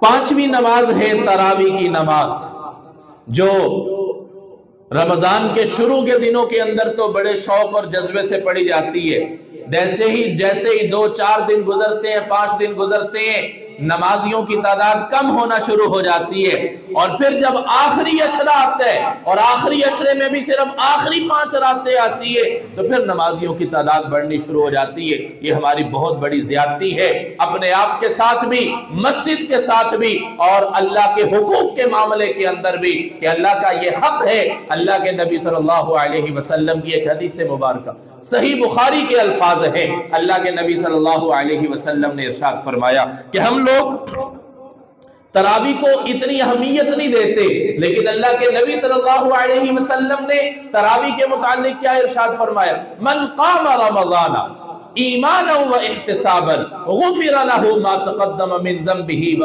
پانچویں نماز ہے تراوی کی نماز، جو رمضان کے شروع کے دنوں کے اندر تو بڑے شوق اور جذبے سے پڑھی جاتی ہے۔ جیسے ہی 2-4 دن گزرتے ہیں، 5 دن گزرتے ہیں، نمازیوں کی تعداد کم ہونا شروع ہو جاتی ہے، اور پھر جب آخری عشرہ آتا ہے اور آخری عشرے میں بھی صرف آخری 5 راتیں آتی ہے تو پھر نمازیوں کی تعداد بڑھنی شروع ہو جاتی ہے۔ یہ ہماری بہت بڑی زیادتی ہے، اپنے آپ کے ساتھ بھی، مسجد کے ساتھ بھی، اور اللہ کے حقوق کے معاملے کے اندر بھی، کہ اللہ کا یہ حق ہے۔ اللہ کے نبی صلی اللہ علیہ وسلم کی ایک حدیث مبارکہ صحیح بخاری کے الفاظ ہیں، اللہ کے نبی صلی اللہ علیہ وسلم نے ارشاد فرمایا کہ ہم لوگ تراوی کو اتنی اہمیت نہیں دیتے، لیکن اللہ کے نبی صلی اللہ علیہ وسلم نے تراوی کے متعلق کیا ارشاد فرمایا؟ من قام رمضان ایمانا و احتسابا غفر له ما تقدم من ذنبه